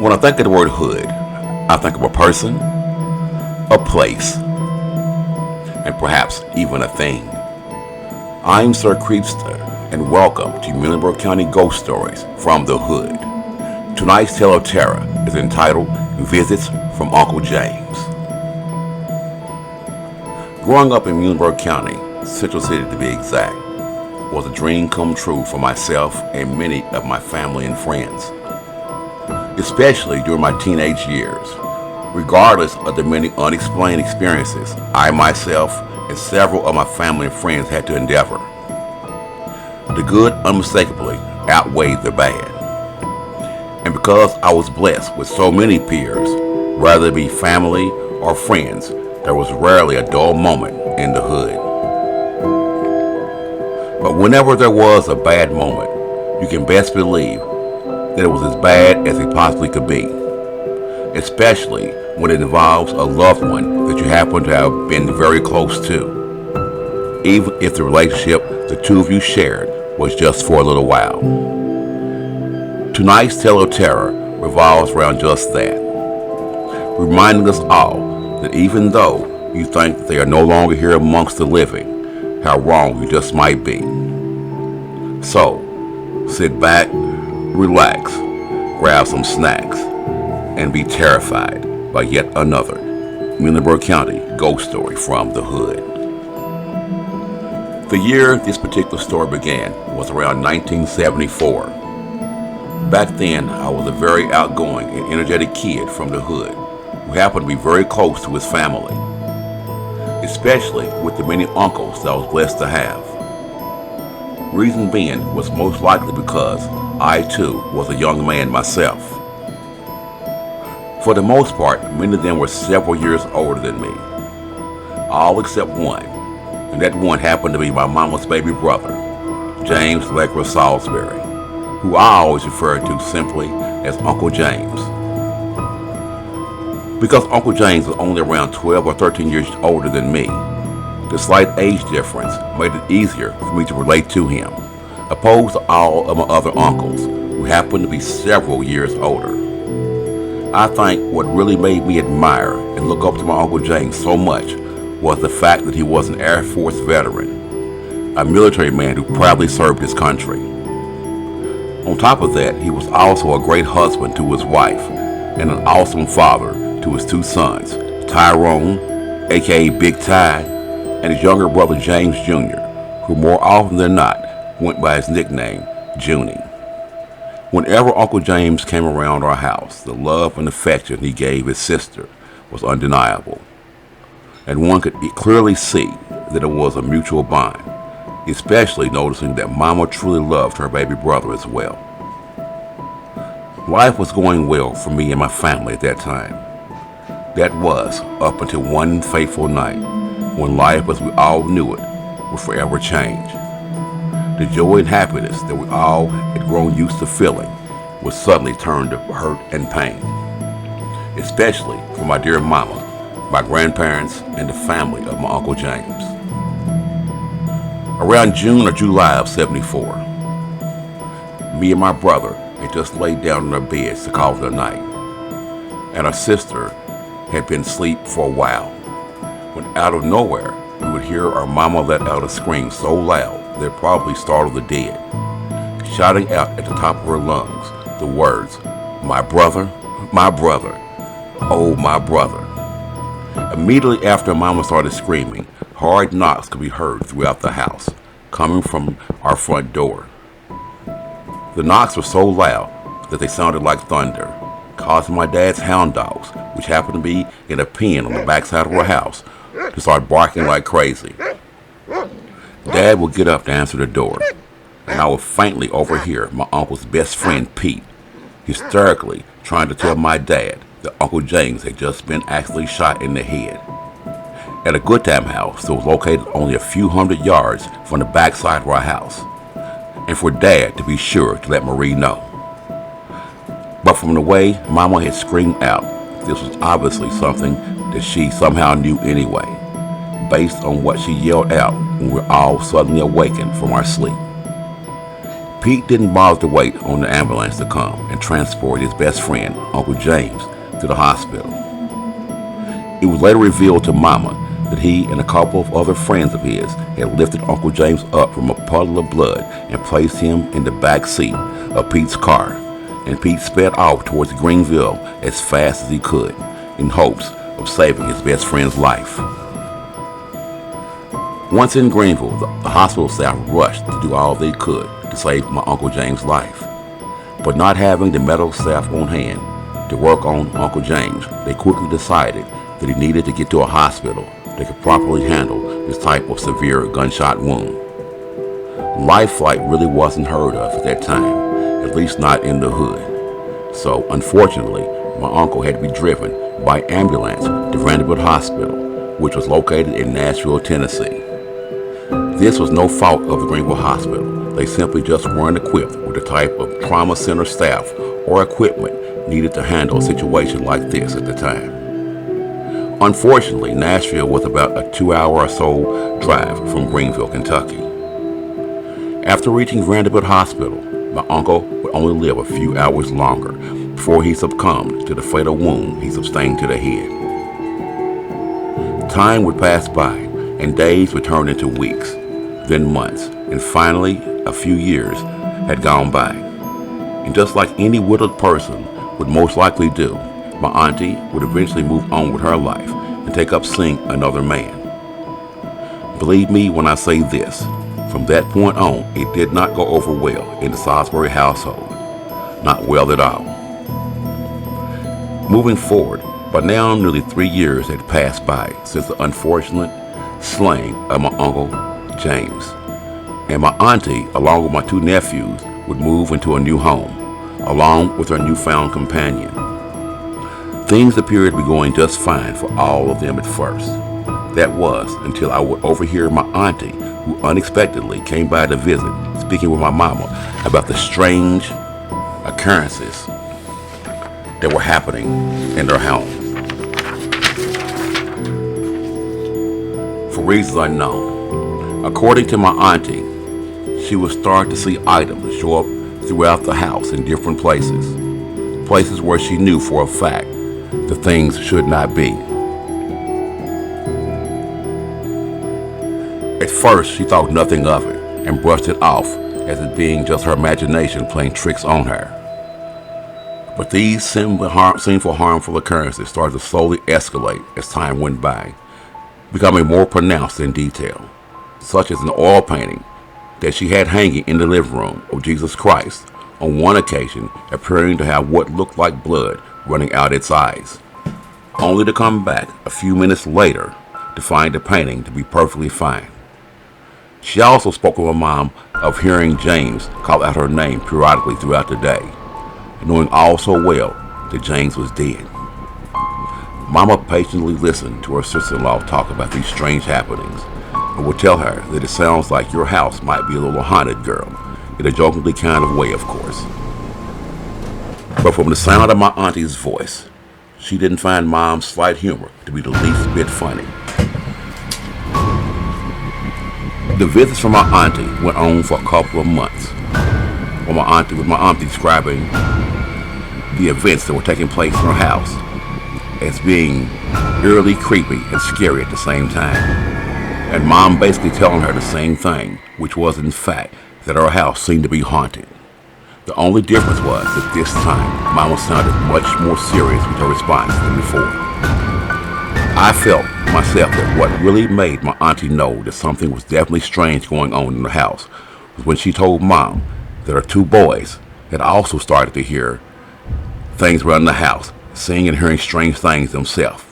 When I think of the word hood, I think of a person, a place, and perhaps even a thing. I'm Sir Creepsta, and welcome to Muhlenberg County Ghost Stories from the Hood. Tonight's tale of terror is entitled Visits from Uncle James. Growing up in Muhlenberg County, Central City to be exact, was a dream come true for myself and many of my family and friends, especially during my teenage years. Regardless of the many unexplained experiences I myself and several of my family and friends had to endeavor, the good unmistakably outweighed the bad. And because I was blessed with so many peers, whether it be family or friends, there was rarely a dull moment in the hood. But whenever there was a bad moment, you can best believe that it was as bad as it possibly could be, especially when it involves a loved one that you happen to have been very close to, even if the relationship the two of you shared was just for a little while. Tonight's tale of terror revolves around just that, reminding us all that even though you think that they are no longer here amongst the living, how wrong you just might be. So, sit back, relax, grab some snacks, and be terrified by yet another Muhlenberg County ghost story from the Hood. The year this particular story began was around 1974. Back then, I was a very outgoing and energetic kid from the Hood who happened to be very close to his family, especially with the many uncles that I was blessed to have. Reason being was most likely because I too was a young man myself. For the most part, many of them were several years older than me, all except one, and that one happened to be my mama's baby brother, James Legler Salisbury, who I always referred to simply as Uncle James. Because Uncle James was only around 12 or 13 years older than me, the slight age difference made it easier for me to relate to him, opposed to all of my other uncles, who happened to be several years older. I think what really made me admire and look up to my Uncle James so much was the fact that he was an Air Force veteran, a military man who proudly served his country. On top of that, he was also a great husband to his wife and an awesome father to his two sons, Tyrone, aka Big Ty, and his younger brother James Jr., who more often than not went by his nickname, Junie. Whenever Uncle James came around our house, the love and affection he gave his sister was undeniable, and one could clearly see that it was a mutual bond, especially noticing that Mama truly loved her baby brother as well. Life was going well for me and my family at that time. That was up until one fateful night when life as we all knew it would forever change. The joy and happiness that we all had grown used to feeling would suddenly turn to hurt and pain, especially for my dear mama, my grandparents, and the family of my Uncle James. Around June or July of '74, me and my brother had just laid down in our beds to call it a night, and our sister had been asleep for a while, when out of nowhere we would hear our mama let out a scream so loud that it probably startled the dead, shouting out at the top of her lungs the words, my brother, oh my brother." Immediately after Mama started screaming, hard knocks could be heard throughout the house, coming from our front door. The knocks were so loud that they sounded like thunder, causing my dad's hound dogs, which happened to be in a pen on the backside of our house, to start barking like crazy. Dad would get up to answer the door, and I would faintly overhear my uncle's best friend Pete hysterically trying to tell my dad that Uncle James had just been accidentally shot in the head at a good time house that was located only a few hundred yards from the backside of our house, and for Dad to be sure to let Marie know. But from the way Mama had screamed out, this was obviously something that she somehow knew anyway, based on what she yelled out when we were all suddenly awakened from our sleep. Pete didn't bother to wait on the ambulance to come and transport his best friend, Uncle James, to the hospital. It was later revealed to Mama that he and a couple of other friends of his had lifted Uncle James up from a puddle of blood and placed him in the back seat of Pete's car, and Pete sped off towards Greenville as fast as he could in hopes of saving his best friend's life. Once in Greenville, the hospital staff rushed to do all they could to save my Uncle James' life. But not having the medical staff on hand to work on Uncle James, they quickly decided that he needed to get to a hospital that could properly handle this type of severe gunshot wound. Life flight really wasn't heard of at that time, at least not in the hood. So, unfortunately, my uncle had to be driven by ambulance to Vanderbilt Hospital, which was located in Nashville, Tennessee. This was no fault of the Greenville Hospital. They simply just weren't equipped with the type of trauma center staff or equipment needed to handle a situation like this at the time. Unfortunately, Nashville was about a 2-hour or so drive from Greenville, Kentucky. After reaching Vanderbilt Hospital, my uncle would only live a few hours longer before he succumbed to the fatal wound he sustained to the head. Time would pass by, and days would turn into weeks, then months, and finally, a few years had gone by. And just like any widowed person would most likely do, my auntie would eventually move on with her life and take up seeing another man. Believe me when I say this, from that point on, it did not go over well in the Salisbury household. Not well at all. Moving forward, by now nearly 3 years had passed by since the unfortunate slaying of my Uncle James. And my auntie, along with my 2 nephews, would move into a new home, along with her newfound companion. Things appeared to be going just fine for all of them at first. That was until I would overhear my auntie, who unexpectedly came by to visit, speaking with my mama about the strange occurrences that were happening in their home. For reasons unknown, according to my auntie, she would start to see items show up throughout the house in different places where she knew for a fact the things should not be. At first, she thought nothing of it and brushed it off as it being just her imagination playing tricks on her. But these sinful, harmful occurrences started to slowly escalate as time went by, becoming more pronounced in detail, such as an oil painting that she had hanging in the living room of Jesus Christ, on one occasion appearing to have what looked like blood running out its eyes, only to come back a few minutes later to find the painting to be perfectly fine. She also spoke with my mom of hearing James call out her name periodically throughout the day, knowing all so well that James was dead. Mama patiently listened to her sister-in-law talk about these strange happenings and would tell her that it sounds like your house might be a little haunted, girl, in a jokingly kind of way, of course. But from the sound of my auntie's voice, she didn't find Mom's slight humor to be the least bit funny. The visits from my auntie went on for a couple of months, with my auntie describing the events that were taking place in her house as being eerily creepy and scary at the same time. And Mom basically telling her the same thing, which was in fact that her house seemed to be haunted. The only difference was that this time, Mama sounded much more serious with her response than before. I felt myself that what really made my auntie know that something was definitely strange going on in the house was when she told Mom that her 2 boys had also started to hear things around the house, seeing and hearing strange things themselves,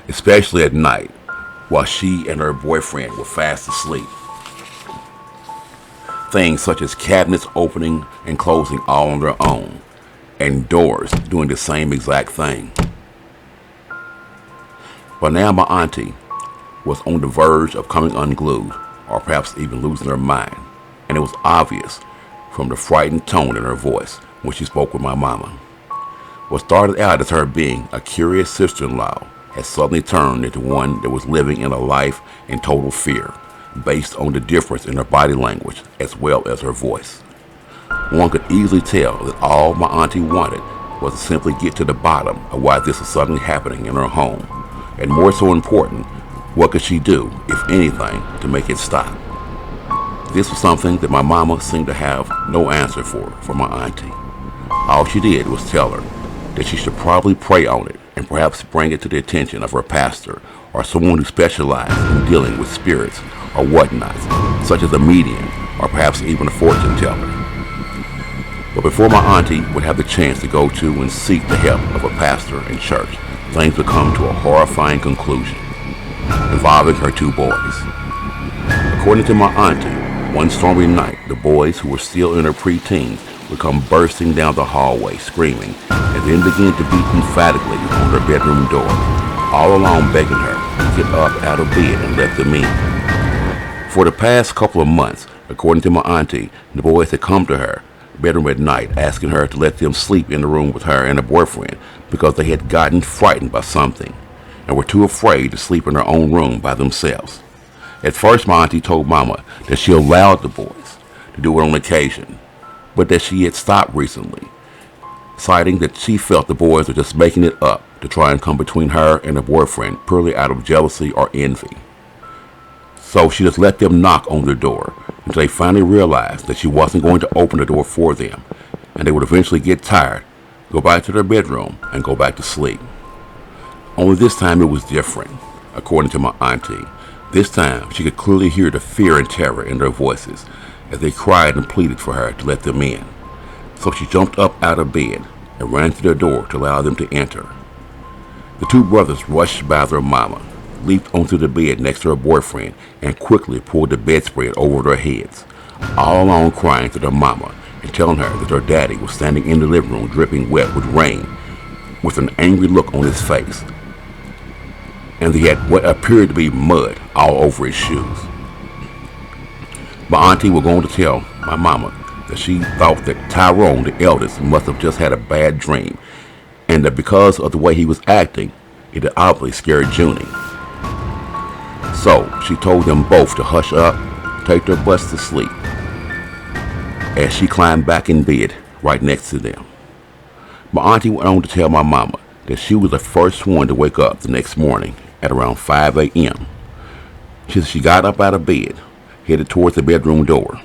especially at night, while she and her boyfriend were fast asleep. Things such as cabinets opening and closing all on their own, and doors doing the same exact thing. By now my auntie was on the verge of coming unglued, or perhaps even losing her mind, and it was obvious from the frightened tone in her voice when she spoke with my mama. What started out as her being a curious sister-in-law had suddenly turned into one that was living in a life in total fear, based on the difference in her body language as well as her voice. One could easily tell that all my auntie wanted was to simply get to the bottom of why this was suddenly happening in her home. And more so important, what could she do, if anything, to make it stop? This was something that my mama seemed to have no answer for my auntie. All she did was tell her that she should probably pray on it and perhaps bring it to the attention of her pastor or someone who specialized in dealing with spirits or whatnot, such as a medium or perhaps even a fortune teller. But before my auntie would have the chance to go to and seek the help of a pastor and church, things would come to a horrifying conclusion involving her two boys. According to my auntie, one stormy night, the boys, who were still in their preteens, would come bursting down the hallway screaming and then begin to beat emphatically on her bedroom door, all along begging her to get up out of bed and let them in. For the past couple of months, according to my auntie, the boys had come to her bedroom at night asking her to let them sleep in the room with her and her boyfriend because they had gotten frightened by something and were too afraid to sleep in their own room by themselves. At first, my auntie told Mama that she allowed the boys to do it on occasion, but that she had stopped recently, citing that she felt the boys were just making it up to try and come between her and her boyfriend purely out of jealousy or envy. So she just let them knock on their door until they finally realized that she wasn't going to open the door for them, and they would eventually get tired, go back to their bedroom, and go back to sleep. Only this time it was different, according to my auntie. This time she could clearly hear the fear and terror in their voices as they cried and pleaded for her to let them in. So she jumped up out of bed and ran to their door to allow them to enter. The two brothers rushed by their mama, leaped onto the bed next to her boyfriend, and quickly pulled the bedspread over their heads, all along crying to their mama and telling her that their daddy was standing in the living room dripping wet with rain with an angry look on his face, and he had what appeared to be mud all over his shoes. My auntie was going to tell my mama that she thought that Tyrone, the eldest, must have just had a bad dream, and that because of the way he was acting, it had obviously scared Junie. So she told them both to hush up, take their butts to sleep, as she climbed back in bed right next to them. My auntie went on to tell my mama that she was the first one to wake up the next morning at around 5 a.m. She got up out of bed, headed towards the bedroom door.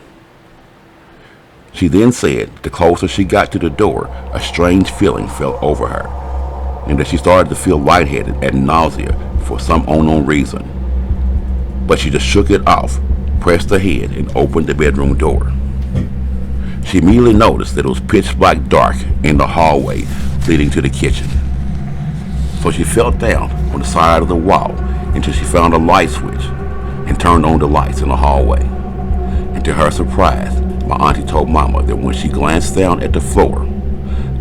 She then said the closer she got to the door, a strange feeling fell over her, and that she started to feel lightheaded and nausea for some unknown reason. But she just shook it off, pressed ahead, and opened the bedroom door. She immediately noticed that it was pitch black dark in the hallway leading to the kitchen. So she fell down on the side of the wall until she found a light switch and turned on the lights in the hallway. And to her surprise, my auntie told Mama that when she glanced down at the floor,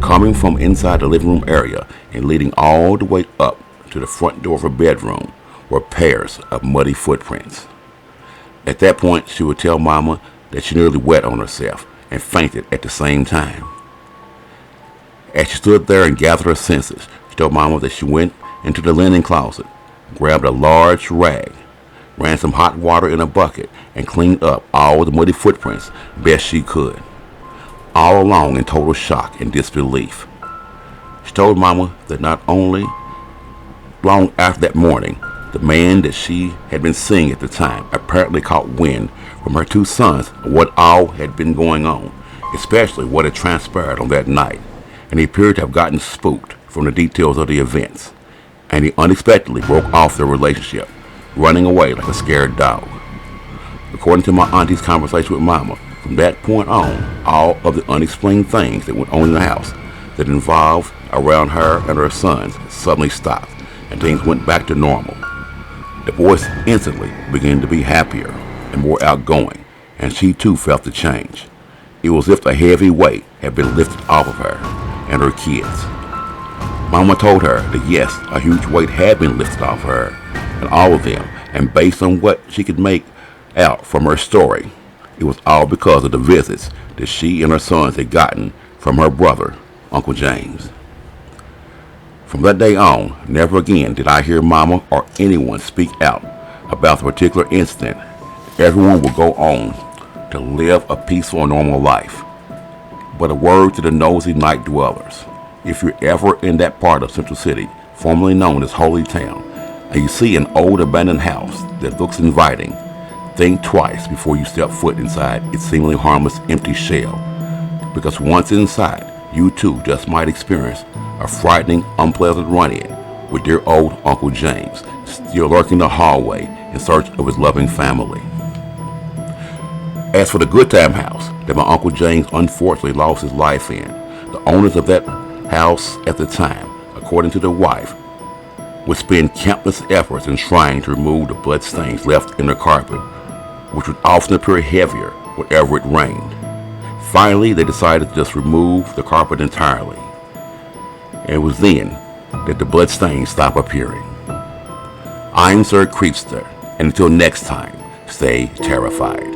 coming from inside the living room area and leading all the way up to the front door of her bedroom, were pairs of muddy footprints. At that point, she would tell Mama that she nearly wet on herself and fainted at the same time. As she stood there and gathered her senses, she told Mama that she went into the linen closet, grabbed a large rag, ran some hot water in a bucket, and cleaned up all the muddy footprints best she could, all along in total shock and disbelief. She told Mama that not only long after that morning, the man that she had been seeing at the time apparently caught wind from her two sons of what all had been going on, especially what had transpired on that night, and he appeared to have gotten spooked from the details of the events, and he unexpectedly broke off their relationship, running away like a scared dog. According to my auntie's conversation with Mama, from that point on, all of the unexplained things that went on in the house that involved around her and her sons suddenly stopped, and things went back to normal. The boys instantly began to be happier and more outgoing, and she too felt the change. It was as if a heavy weight had been lifted off of her and her kids. Mama told her that yes, a huge weight had been lifted off her and all of them, and based on what she could make out from her story, it was all because of the visits that she and her sons had gotten from her brother, Uncle James. From that day on, never again did I hear Mama or anyone speak out about the particular incident. Everyone would go on to live a peaceful and normal life. But a word to the nosy night dwellers. If you're ever in that part of Central City, formerly known as Holy Town, and you see an old abandoned house that looks inviting, think twice before you step foot inside its seemingly harmless empty shell. Because once inside, you too just might experience a frightening, unpleasant run-in with dear old Uncle James, still lurking the hallway in search of his loving family. As for the good time house that my Uncle James unfortunately lost his life in, the owners of that house at the time, according to the wife, would spend countless efforts in trying to remove the blood stains left in the carpet, which would often appear heavier whenever it rained. Finally, they decided to just remove the carpet entirely. And it was then that the blood stains stopped appearing. I'm Sir Creepsta, and until next time, stay terrified.